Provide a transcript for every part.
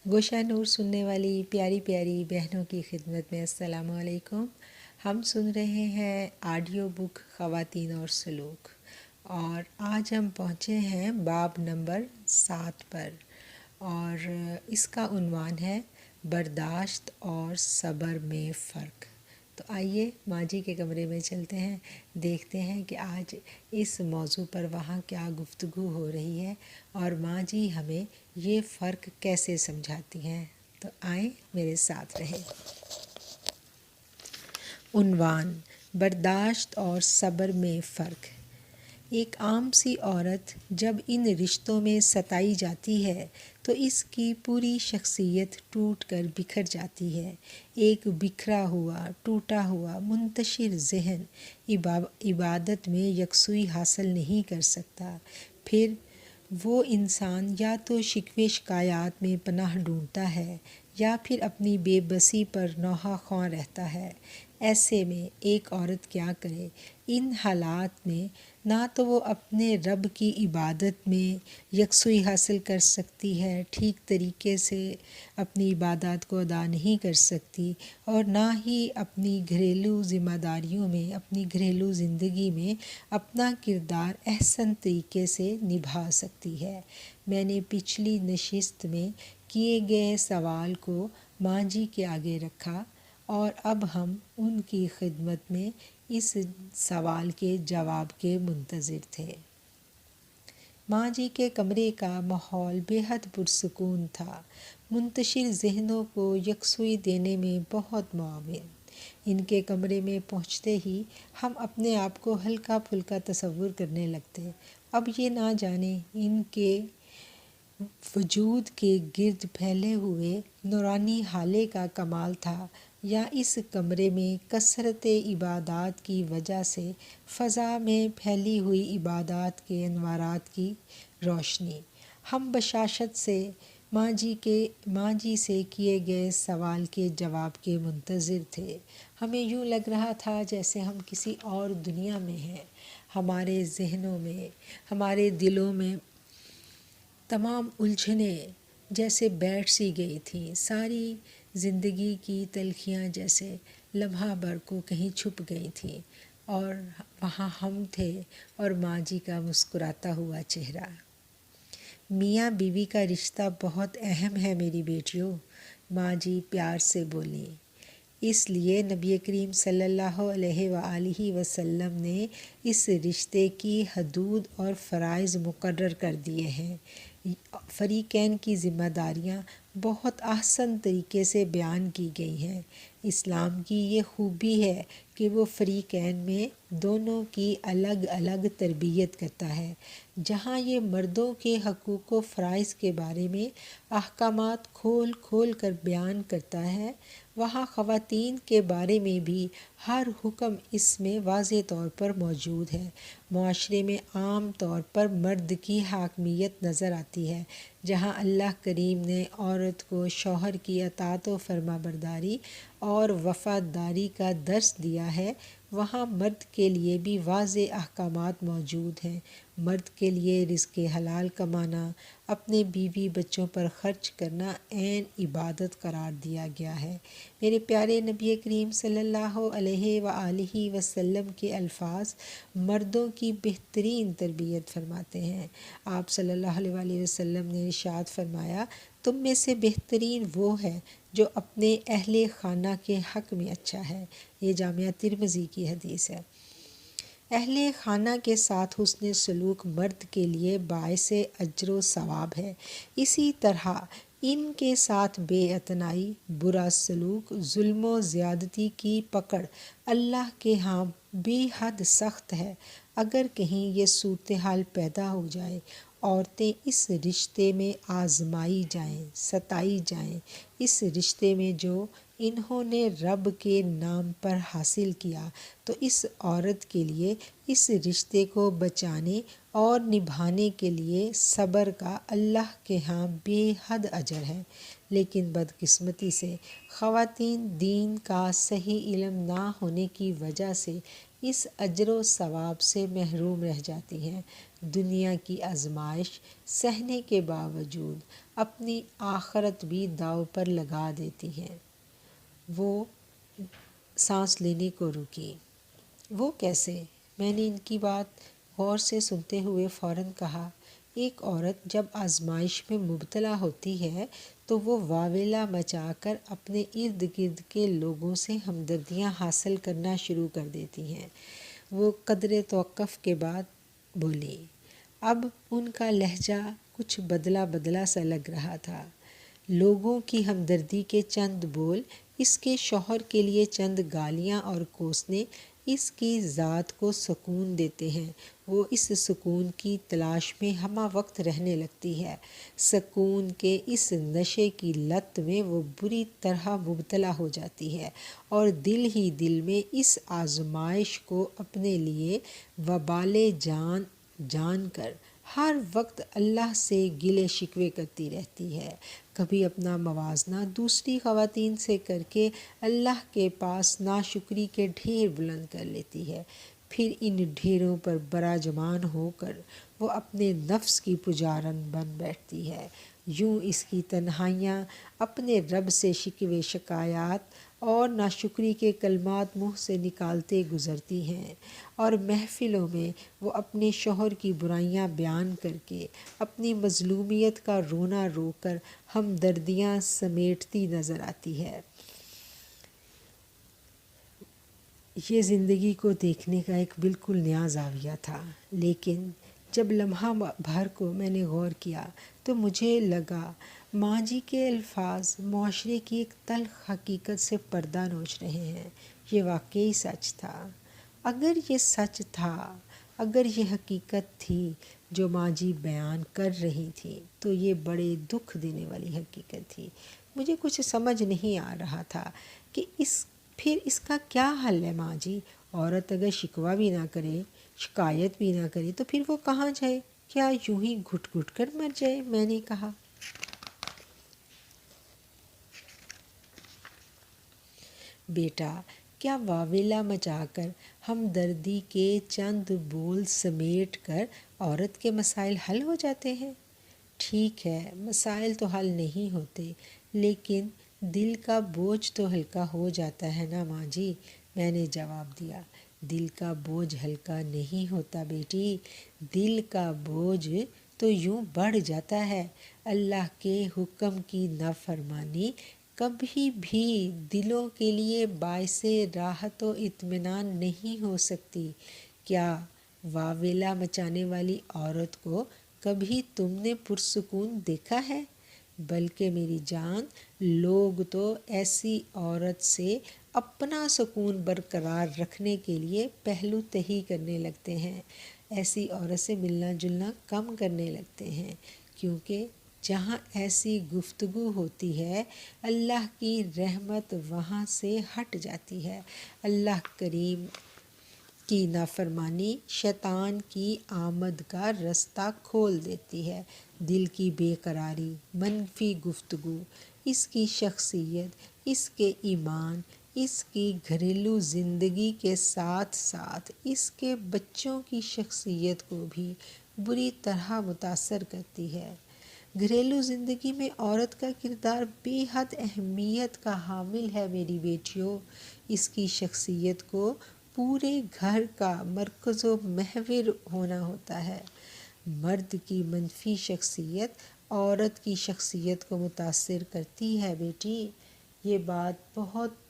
گوشہ نور سننے والی پیاری پیاری بہنوں کی خدمت میں السلام علیکم۔ ہم سن رہے ہیں آڈیو بک خواتین اور سلوک، اور آج ہم پہنچے ہیں باب نمبر 7 پر، اور اس کا عنوان ہے برداشت اور صبر میں فرق۔ تو آئیے ماں جی کے کمرے میں چلتے ہیں، دیکھتے ہیں کہ آج اس موضوع پر وہاں کیا گفتگو ہو رہی ہے اور ماں جی ہمیں یہ فرق کیسے سمجھاتی ہیں۔ تو آئیں میرے ساتھ رہیں۔ عنوان: برداشت اور صبر میں فرق۔ ایک عام سی عورت جب ان رشتوں میں ستائی جاتی ہے تو اس کی پوری شخصیت ٹوٹ کر بکھر جاتی ہے۔ ایک بکھرا ہوا، ٹوٹا ہوا، منتشر ذہن عبادت میں یکسوئی حاصل نہیں کر سکتا۔ پھر وہ انسان یا تو شکوے شکایات میں پناہ ڈھونڈتا ہے یا پھر اپنی بے بسی پر نوحہ خواں رہتا ہے۔ ایسے میں ایک عورت کیا کرے؟ ان حالات میں نہ تو وہ اپنے رب کی عبادت میں یکسوئی حاصل کر سکتی ہے، ٹھیک طریقے سے اپنی عبادات کو ادا نہیں کر سکتی، اور نہ ہی اپنی گھریلو ذمہ داریوں میں، اپنی گھریلو زندگی میں اپنا کردار احسن طریقے سے نبھا سکتی ہے۔ میں نے پچھلی نشست میں کیے گئے سوال کو ماں جی کے آگے رکھا، اور اب ہم ان کی خدمت میں اس سوال کے جواب کے منتظر تھے۔ ماں جی کے کمرے کا ماحول بے حد پرسکون تھا، منتشر ذہنوں کو یکسوئی دینے میں بہت معاون۔ ان کے کمرے میں پہنچتے ہی ہم اپنے آپ کو ہلکا پھلکا تصور کرنے لگتے۔ اب یہ نہ جانے ان کے وجود کے گرد پھیلے ہوئے نورانی ہالے کا کمال تھا، یا اس کمرے میں کثرت عبادات کی وجہ سے فضا میں پھیلی ہوئی عبادات کے انوارات کی روشنی۔ ہم بشاشت سے ماں جی سے کیے گئے سوال کے جواب کے منتظر تھے۔ ہمیں یوں لگ رہا تھا جیسے ہم کسی اور دنیا میں ہیں۔ ہمارے ذہنوں میں، ہمارے دلوں میں تمام الجھنیں جیسے بیٹھ سی گئی تھیں، ساری زندگی کی تلخیاں جیسے لمحہ بھر کو کہیں چھپ گئی تھیں، اور وہاں ہم تھے اور ماں جی کا مسکراتا ہوا چہرہ۔ میاں بیوی کا رشتہ بہت اہم ہے میری بیٹیوں، ماں جی پیار سے بولیں۔ اس لیے نبی کریم صلی اللہ علیہ وآلہ وسلم نے اس رشتے کی حدود اور فرائض مقرر کر دیے ہیں۔ فریقین کی ذمہ داریاں بہت احسن طریقے سے بیان کی گئی ہیں۔ اسلام کی یہ خوبی ہے کہ وہ فریقین میں دونوں کی الگ الگ تربیت کرتا ہے۔ جہاں یہ مردوں کے حقوق و فرائض کے بارے میں احکامات کھول کھول کر بیان کرتا ہے، وہاں خواتین کے بارے میں بھی ہر حکم اس میں واضح طور پر موجود ہے۔ معاشرے میں عام طور پر مرد کی حاکمیت نظر آتی ہے۔ جہاں اللہ کریم نے عورت کو شوہر کی اطاعت و فرما برداری اور وفاداری کا درس دیا ہے، وہاں مرد کے لیے بھی واضح احکامات موجود ہیں۔ مرد کے لیے رزق حلال کمانا، اپنے بیوی بچوں پر خرچ کرنا عین عبادت قرار دیا گیا ہے۔ میرے پیارے نبی کریم صلی اللہ علیہ وآلہ وسلم کے الفاظ مردوں کی بہترین تربیت فرماتے ہیں۔ آپ صلی اللہ علیہ وآلہ وسلم نے ارشاد فرمایا، تم میں سے بہترین وہ ہے جو اپنے اہل خانہ کے حق میں اچھا ہے۔ یہ جامعہ ترمذی کی حدیث ہے۔ اہل خانہ کے ساتھ حسن سلوک مرد کے لیے باعث اجر و ثواب ہے۔ اسی طرح ان کے ساتھ بے اعتنائی، برا سلوک، ظلم و زیادتی کی پکڑ اللہ کے ہاں بے حد سخت ہے۔ اگر کہیں یہ صورتحال پیدا ہو جائے، عورتیں اس رشتے میں آزمائی جائیں، ستائی جائیں، اس رشتے میں جو انہوں نے رب کے نام پر حاصل کیا، تو اس عورت کے لیے اس رشتے کو بچانے اور نبھانے کے لیے صبر کا اللہ کے ہاں بے حد اجر ہے۔ لیکن بدقسمتی سے خواتین دین کا صحیح علم نہ ہونے کی وجہ سے اس اجر و ثواب سے محروم رہ جاتی ہیں۔ دنیا کی آزمائش سہنے کے باوجود اپنی آخرت بھی داؤ پر لگا دیتی ہیں۔ وہ سانس لینے کو رکی۔ وہ کیسے؟ میں نے ان کی بات غور سے سنتے ہوئے فوراً کہا، ایک عورت جب آزمائش میں مبتلا ہوتی ہے تو وہ واویلا مچا کر اپنے ارد گرد کے لوگوں سے ہمدردیاں حاصل کرنا شروع کر دیتی ہیں۔ وہ قدرے توقف کے بعد بولی۔ اب ان کا لہجہ کچھ بدلا بدلا سا لگ رہا تھا۔ لوگوں کی ہمدردی کے چند بول، اس کے شوہر کے لیے چند گالیاں اور کوسنے اس کی ذات کو سکون دیتے ہیں۔ وہ اس سکون کی تلاش میں ہمہ وقت رہنے لگتی ہے۔ سکون کے اس نشے کی لت میں وہ بری طرح مبتلا ہو جاتی ہے اور دل ہی دل میں اس آزمائش کو اپنے لیے وبال جان جان کر ہر وقت اللہ سے گلے شکوے کرتی رہتی ہے۔ کبھی اپنا موازنہ دوسری خواتین سے کر کے اللہ کے پاس ناشکری کے ڈھیر بلند کر لیتی ہے۔ پھر ان ڈھیروں پر براجمان ہو کر وہ اپنے نفس کی پجارن بن بیٹھتی ہے۔ یوں اس کی تنہائیاں اپنے رب سے شکوے شکایات اور ناشکری کے کلمات منہ سے نکالتے گزرتی ہیں، اور محفلوں میں وہ اپنے شوہر کی برائیاں بیان کر کے اپنی مظلومیت کا رونا رو کر ہمدردیاں سمیٹتی نظر آتی ہے۔ یہ زندگی کو دیکھنے کا ایک بالکل نیا زاویہ تھا، لیکن جب لمحہ بھر کو میں نے غور کیا تو مجھے لگا ماں جی کے الفاظ معاشرے کی ایک تلخ حقیقت سے پردہ نوچ رہے ہیں۔ یہ واقعی سچ تھا۔ اگر یہ سچ تھا، اگر یہ حقیقت تھی جو ماں جی بیان کر رہی تھی، تو یہ بڑے دکھ دینے والی حقیقت تھی۔ مجھے کچھ سمجھ نہیں آ رہا تھا کہ پھر اس کا کیا حل ہے ماں جی؟ عورت اگر شکوہ بھی نہ کرے، شکایت بھی نہ کرے تو پھر وہ کہاں جائے؟ کیا یوں ہی گھٹ گھٹ کر مر جائے؟ میں نے کہا۔ بیٹا، کیا واویلا مچا کر ہمدردی کے چند بول سمیٹ کر عورت کے مسائل حل ہو جاتے ہیں؟ ٹھیک ہے، مسائل تو حل نہیں ہوتے، لیکن دل کا بوجھ تو ہلکا ہو جاتا ہے نا ماں جی، میں نے جواب دیا۔ دل کا بوجھ ہلکا نہیں ہوتا بیٹی، دل کا بوجھ تو یوں بڑھ جاتا ہے۔ اللہ کے حکم کی نافرمانی کبھی بھی دلوں کے لیے باعث راحت و اطمینان نہیں ہو سکتی۔ کیا واویلا مچانے والی عورت کو کبھی تم نے پرسکون دیکھا ہے؟ بلکہ میری جان، لوگ تو ایسی عورت سے اپنا سکون برقرار رکھنے کے لیے پہلو تہی کرنے لگتے ہیں، ایسی عورت سے ملنا جلنا کم کرنے لگتے ہیں، کیونکہ جہاں ایسی گفتگو ہوتی ہے اللہ کی رحمت وہاں سے ہٹ جاتی ہے۔ اللہ کریم کی نافرمانی شیطان کی آمد کا رستہ کھول دیتی ہے۔ دل کی بے قراری، منفی گفتگو، اس کی شخصیت، اس کے ایمان، اس کی گھریلو زندگی کے ساتھ ساتھ اس کے بچوں کی شخصیت کو بھی بری طرح متاثر کرتی ہے۔ گھریلو زندگی میں عورت کا کردار بے حد اہمیت کا حامل ہے میری بیٹیوں۔ اس کی شخصیت کو پورے گھر کا مرکز و محور ہونا ہوتا ہے۔ مرد کی منفی شخصیت عورت کی شخصیت کو متاثر کرتی ہے بیٹی۔ یہ بات بہت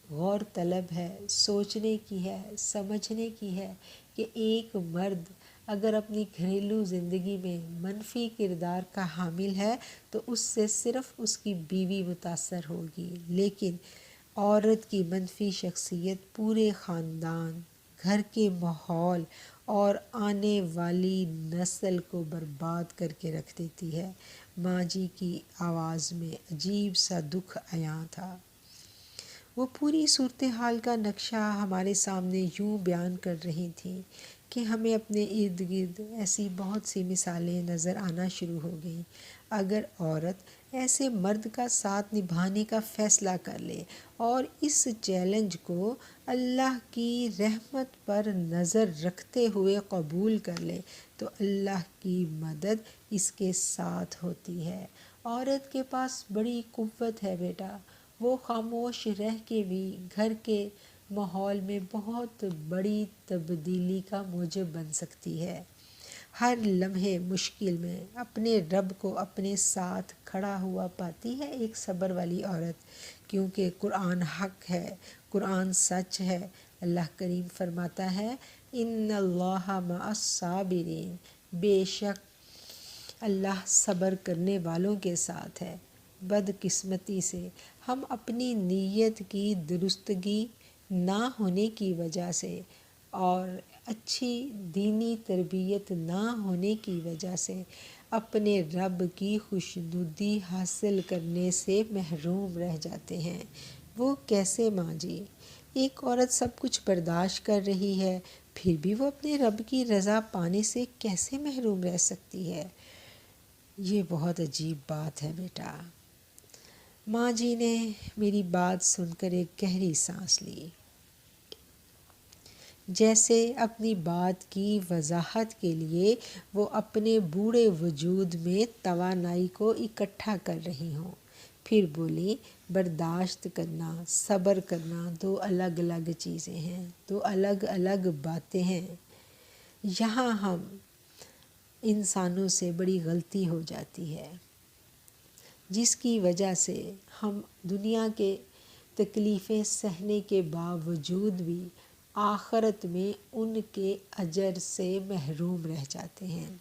غور طلب ہے، سوچنے کی ہے، سمجھنے کی ہے کہ ایک مرد اگر اپنی گھریلو زندگی میں منفی کردار کا حامل ہے تو اس سے صرف اس کی بیوی متاثر ہوگی، لیکن عورت کی منفی شخصیت پورے خاندان، گھر کے ماحول اور آنے والی نسل کو برباد کر کے رکھ دیتی ہے۔ ماں جی کی آواز میں عجیب سا دکھ عیاں تھا۔ وہ پوری صورتحال کا نقشہ ہمارے سامنے یوں بیان کر رہی تھیں کہ ہمیں اپنے ارد گرد ایسی بہت سی مثالیں نظر آنا شروع ہو گئیں۔ اگر عورت ایسے مرد کا ساتھ نبھانے کا فیصلہ کر لے اور اس چیلنج کو اللہ کی رحمت پر نظر رکھتے ہوئے قبول کر لے تو اللہ کی مدد اس کے ساتھ ہوتی ہے۔ عورت کے پاس بڑی قوت ہے بیٹا، وہ خاموش رہ کے بھی گھر کے ماحول میں بہت بڑی تبدیلی کا موجب بن سکتی ہے۔ ہر لمحے مشکل میں اپنے رب کو اپنے ساتھ کھڑا ہوا پاتی ہے ایک صبر والی عورت، کیونکہ قرآن حق ہے، قرآن سچ ہے۔ اللہ کریم فرماتا ہے ان اللہ مع الصابرین، بے شک اللہ صبر کرنے والوں کے ساتھ ہے۔ بدقسمتی سے ہم اپنی نیت کی درستگی نہ ہونے کی وجہ سے اور اچھی دینی تربیت نہ ہونے کی وجہ سے اپنے رب کی خوشنودی حاصل کرنے سے محروم رہ جاتے ہیں۔ وہ کیسے ماں جی؟ ایک عورت سب کچھ برداشت کر رہی ہے، پھر بھی وہ اپنے رب کی رضا پانے سے کیسے محروم رہ سکتی ہے؟ یہ بہت عجیب بات ہے بیٹا۔ ماں جی نے میری بات سن کر ایک گہری سانس لی، جیسے اپنی بات کی وضاحت کے لیے وہ اپنے بوڑھے وجود میں توانائی کو اکٹھا کر رہی ہوں۔ پھر بولی، برداشت کرنا، صبر کرنا دو الگ الگ چیزیں ہیں، دو الگ الگ باتیں ہیں۔ یہاں ہم انسانوں سے بڑی غلطی ہو جاتی ہے، جس کی وجہ سے ہم دنیا کے تکلیفیں سہنے کے باوجود بھی آخرت میں ان کے اجر سے محروم رہ جاتے ہیں۔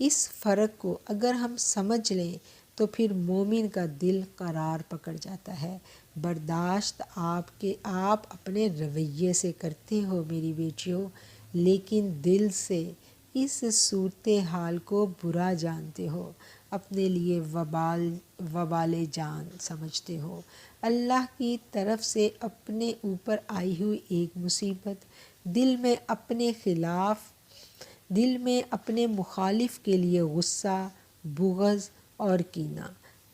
اس فرق کو اگر ہم سمجھ لیں تو پھر مومن کا دل قرار پکڑ جاتا ہے۔ برداشت آپ اپنے رویے سے کرتے ہو میری بیٹیوں، لیکن دل سے اس صورتحال کو برا جانتے ہو، اپنے لیے وبال جان سمجھتے ہو۔ اللہ کی طرف سے اپنے اوپر آئی ہوئی ایک مصیبت، دل میں اپنے مخالف کے لیے غصہ، بغض اور کینہ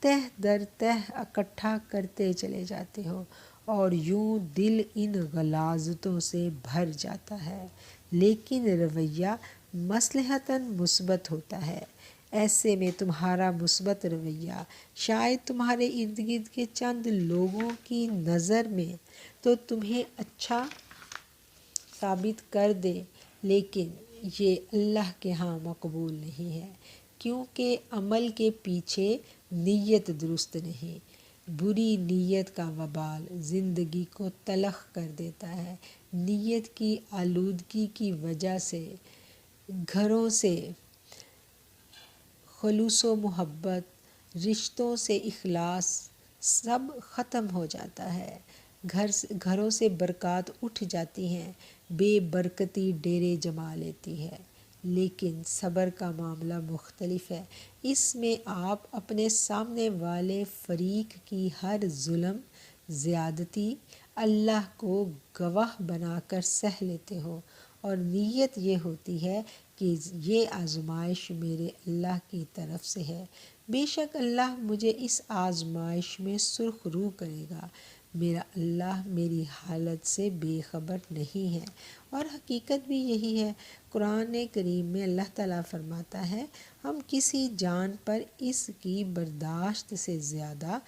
تہ در تہ اکٹھا کرتے چلے جاتے ہو، اور یوں دل ان غلاظتوں سے بھر جاتا ہے، لیکن رویہ مصلحتاً مثبت ہوتا ہے۔ ایسے میں تمہارا مثبت رویہ شاید تمہارے ارد گرد کے چند لوگوں کی نظر میں تو تمہیں اچھا ثابت کر دے، لیکن یہ اللہ کے ہاں مقبول نہیں ہے، کیونکہ عمل کے پیچھے نیت درست نہیں۔ بری نیت کا وبال زندگی کو تلخ کر دیتا ہے۔ نیت کی آلودگی کی وجہ سے گھروں سے خلوص و محبت، رشتوں سے اخلاص سب ختم ہو جاتا ہے، گھروں سے برکات اٹھ جاتی ہیں، بے برکتی ڈیرے جما لیتی ہے۔ لیکن صبر کا معاملہ مختلف ہے، اس میں آپ اپنے سامنے والے فریق کی ہر ظلم، زیادتی اللہ کو گواہ بنا کر سہ لیتے ہو، اور نیت یہ ہوتی ہے کہ یہ آزمائش میرے اللہ کی طرف سے ہے، بے شک اللہ مجھے اس آزمائش میں سرخ رو کرے گا، میرا اللہ میری حالت سے بے خبر نہیں ہے۔ اور حقیقت بھی یہی ہے۔ قرآن کریم میں اللہ تعالیٰ فرماتا ہے، ہم کسی جان پر اس کی برداشت سے زیادہ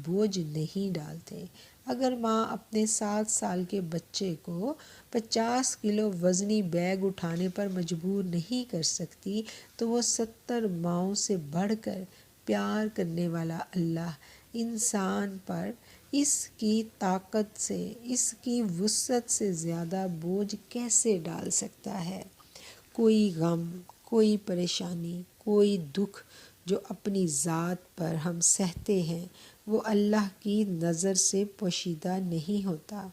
بوجھ نہیں ڈالتے۔ اگر ماں اپنے 7 سال کے بچے کو 50 کلو وزنی بیگ اٹھانے پر مجبور نہیں کر سکتی، تو وہ 70 ماؤں سے بڑھ کر پیار کرنے والا اللہ انسان پر اس کی طاقت سے، اس کی وسعت سے زیادہ بوجھ کیسے ڈال سکتا ہے؟ کوئی غم، کوئی پریشانی، کوئی دکھ جو اپنی ذات پر ہم سہتے ہیں، وہ اللہ کی نظر سے پوشیدہ نہیں ہوتا۔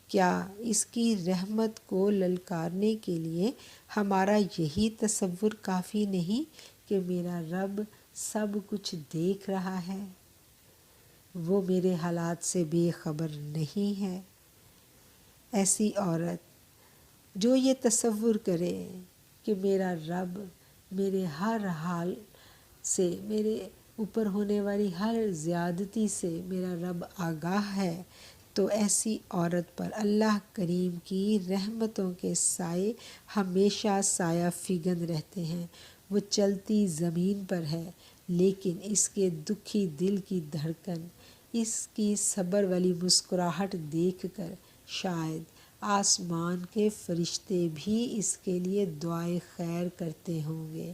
کیا اس کی رحمت کو للکارنے کے لیے ہمارا یہی تصور کافی نہیں کہ میرا رب سب کچھ دیکھ رہا ہے، وہ میرے حالات سے بے خبر نہیں ہے؟ ایسی عورت جو یہ تصور کرے کہ میرا رب میرے ہر حال سے، میرے اوپر ہونے والی ہر زیادتی سے میرا رب آگاہ ہے، تو ایسی عورت پر اللہ کریم کی رحمتوں کے سائے ہمیشہ سایہ فگن رہتے ہیں۔ وہ چلتی زمین پر ہے، لیکن اس کے دکھی دل کی دھڑکن، اس کی صبر والی مسکراہٹ دیکھ کر شاید آسمان کے فرشتے بھی اس کے لیے دعائے خیر کرتے ہوں گے۔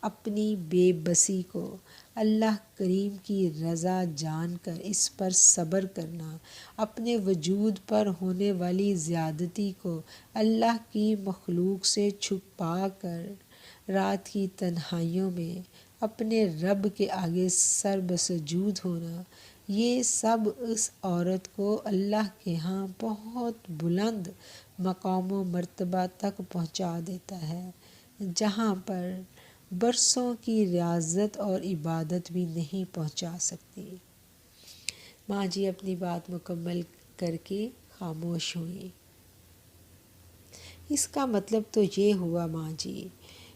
اپنی بے بسی کو اللہ کریم کی رضا جان کر اس پر صبر کرنا، اپنے وجود پر ہونے والی زیادتی کو اللہ کی مخلوق سے چھپا کر رات کی تنہائیوں میں اپنے رب کے آگے سر بسجود ہونا، یہ سب اس عورت کو اللہ کے ہاں بہت بلند مقام و مرتبہ تک پہنچا دیتا ہے، جہاں پر برسوں کی ریاضت اور عبادت بھی نہیں پہنچا سکتی۔ ماں جی اپنی بات مکمل کر کے خاموش ہوئیں۔ اس کا مطلب تو یہ ہوا ماں جی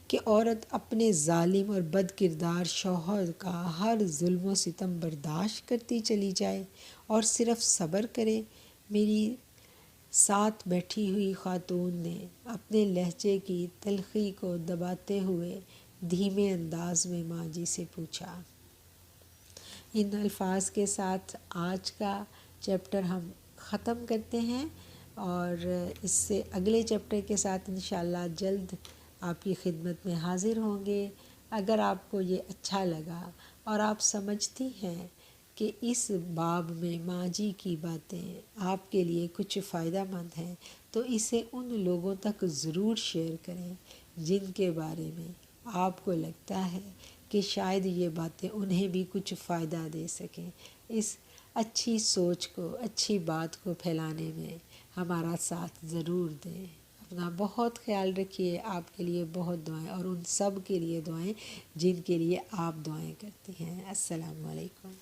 کہ عورت اپنے ظالم اور بد کردار شوہر کا ہر ظلم و ستم برداشت کرتی چلی جائے اور صرف صبر کرے۔ میری ساتھ بیٹھی ہوئی خاتون نے اپنے لہجے کی تلخی کو دباتے ہوئے دھیمے انداز میں ماں جی سے پوچھا۔ ان الفاظ کے ساتھ آج کا چیپٹر ہم ختم کرتے ہیں، اور اس سے اگلے چیپٹر کے ساتھ انشاءاللہ جلد آپ کی خدمت میں حاضر ہوں گے۔ اگر آپ کو یہ اچھا لگا اور آپ سمجھتی ہیں کہ اس باب میں ماں جی کی باتیں آپ کے لیے کچھ فائدہ مند ہیں، تو اسے ان لوگوں تک ضرور شیئر کریں جن کے بارے میں آپ کو لگتا ہے کہ شاید یہ باتیں انہیں بھی کچھ فائدہ دے سکیں۔ اس اچھی سوچ کو، اچھی بات کو پھیلانے میں ہمارا ساتھ ضرور دیں۔ اپنا بہت خیال رکھیے، آپ کے لیے بہت دعائیں، اور ان سب کے لیے دعائیں جن کے لیے آپ دعائیں کرتی ہیں۔ السلام علیکم۔